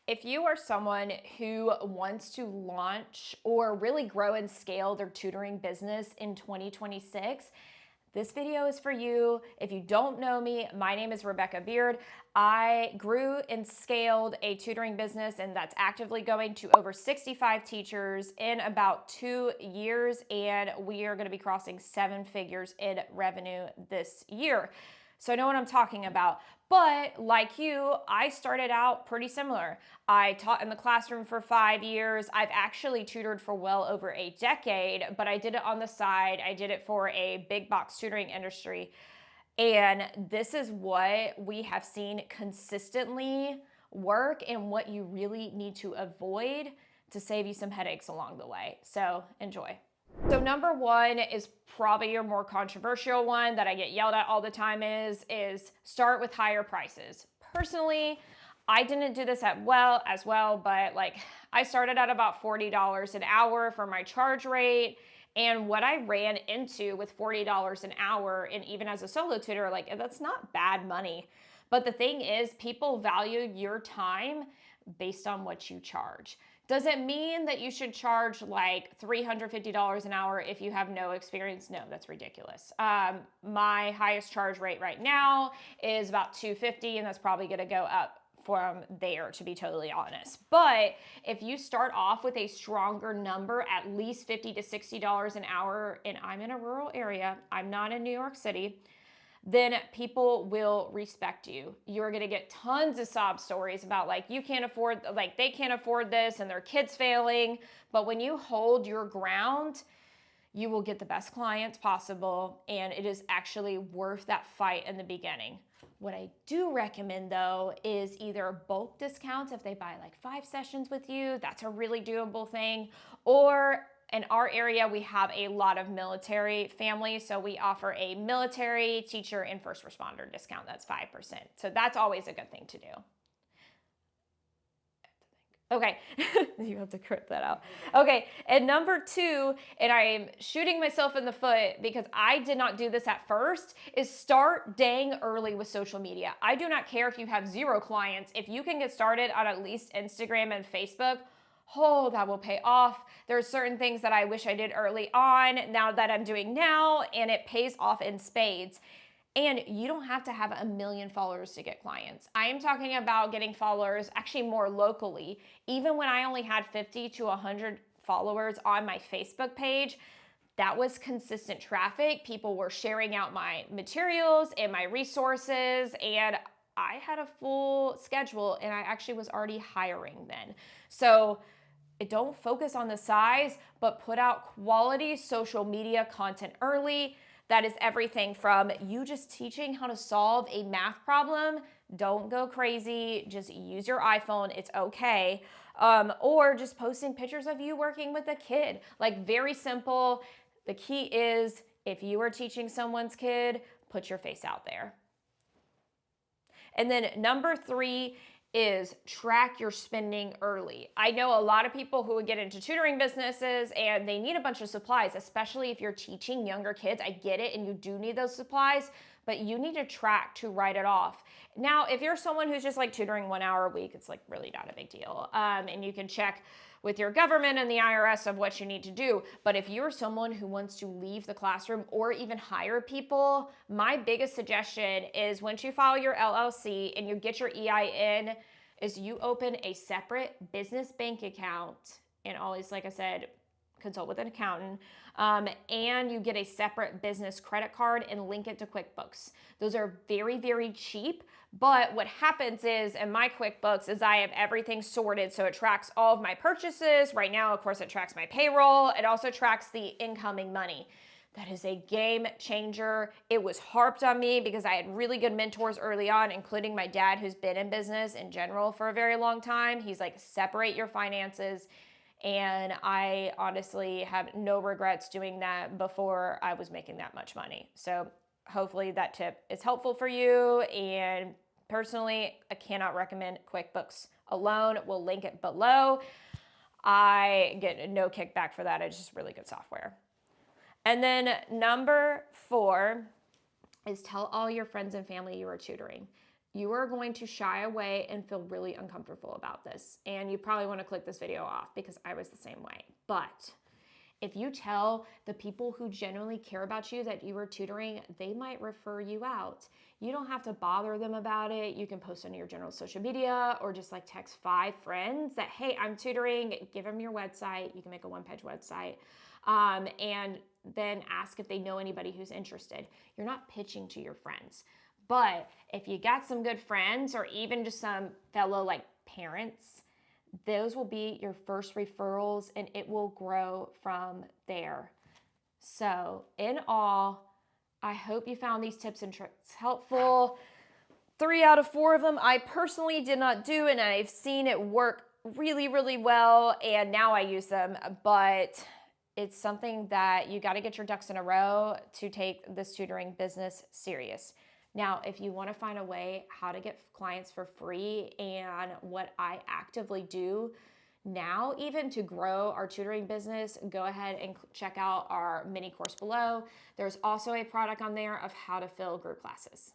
If you are someone who wants to launch or really grow and scale their tutoring business in 2026, this video is for you. If you don't know me, my name is Rebecca Beard. I grew and scaled a tutoring business, and that's actively going to over 65 teachers in about 2 years, and we are going to be crossing 7 figures in revenue this year. So I know what I'm talking about. But like you, I started out pretty similar. I taught in the classroom for 5 years. I've actually tutored for well over a decade, but I did it on the side. I did it for a big box tutoring industry. And this is what we have seen consistently work and what you really need to avoid to save you some headaches along the way. So enjoy. So number one is probably your more controversial one that I get yelled at all the time is start with higher prices. Personally, I didn't do this as well, but like I started at about $40 an hour for my charge rate. And what I ran into with $40 an hour, and even as a solo tutor, like that's not bad money. But the thing is, people value your time based on what you charge. Does it mean that you should charge like $350 an hour if you have no experience? No, that's ridiculous. My highest charge rate right now is about $250, and that's probably going to go up from there, to be totally honest. But if you start off with a stronger number, at least $50 to $60 an hour, and I'm in a rural area, I'm not in New York City, then people will respect you. You're gonna get tons of sob stories about like they can't afford this and their kids failing. But when you hold your ground, you will get the best clients possible, and it is actually worth that fight in the beginning. What I do recommend though is either bulk discounts if they buy like 5 sessions with you, that's a really doable thing, or in our area, we have a lot of military families, so we offer a military, teacher, and first responder discount. That's 5%. So that's always a good thing to do. Okay, you have to correct that out. Okay, and number 2, and I'm shooting myself in the foot because I did not do this at first, is start dang early with social media. I do not care if you have 0 clients. If you can get started on at least Instagram and Facebook, oh, that will pay off. There's certain things that I wish I did early on now that I'm doing now, and it pays off in spades. And you don't have to have 1 million followers to get clients. I am talking about getting followers actually more locally. Even when I only had 50 to 100 followers on my Facebook page, that was consistent traffic. People were sharing out my materials and my resources, and I had a full schedule, and I actually was already hiring then. So don't focus on the size, but put out quality social media content early. That is everything from you just teaching how to solve a math problem. Don't go crazy. Just use your iPhone. It's okay. Or just posting pictures of you working with a kid. Like very simple. The key is if you are teaching someone's kid, put your face out there. And then number 3 is track your spending early. I know a lot of people who would get into tutoring businesses and they need a bunch of supplies, especially if you're teaching younger kids. I get it, and you do need those supplies, but you need to track to write it off. Now, if you're someone who's just like tutoring 1 hour a week, it's like really not a big deal. And you can check with your government and the IRS of what you need to do. But if you're someone who wants to leave the classroom or even hire people, my biggest suggestion is once you file your LLC and you get your EIN, is you open a separate business bank account, and always, like I said, consult with an accountant, and you get a separate business credit card and link it to QuickBooks. Those are very, very cheap, but what happens is in my QuickBooks is I have everything sorted, so it tracks all of my purchases. Right now, of course, it tracks my payroll. It also tracks the incoming money. That is a game changer. It was harped on me because I had really good mentors early on, including my dad, who's been in business in general for a very long time. He's like, separate your finances. And I honestly have no regrets doing that before I was making that much money. So hopefully that tip is helpful for you. And personally, I cannot recommend QuickBooks alone. We'll link it below. I get no kickback for that. It's just really good software. And then number 4 is tell all your friends and family you are tutoring. you are going to shy away and feel really uncomfortable about this. And you probably want to click this video off because I was the same way. But if you tell the people who genuinely care about you that you are tutoring, they might refer you out. You don't have to bother them about it. You can post on your general social media or just like text 5 friends that, hey, I'm tutoring, give them your website. You can make a one-page website. And then ask if they know anybody who's interested. You're not pitching to your friends. But if you got some good friends or even just some fellow like parents, those will be your first referrals and it will grow from there. So in all, I hope you found these tips and tricks helpful. 3 out of 4 of them I personally did not do, and I've seen it work really, really well, and now I use them, but it's something that you got to get your ducks in a row to take this tutoring business serious. Now, if you want to find a way how to get clients for free and what I actively do now, even to grow our tutoring business, go ahead and check out our mini course below. There's also a product on there of how to fill group classes.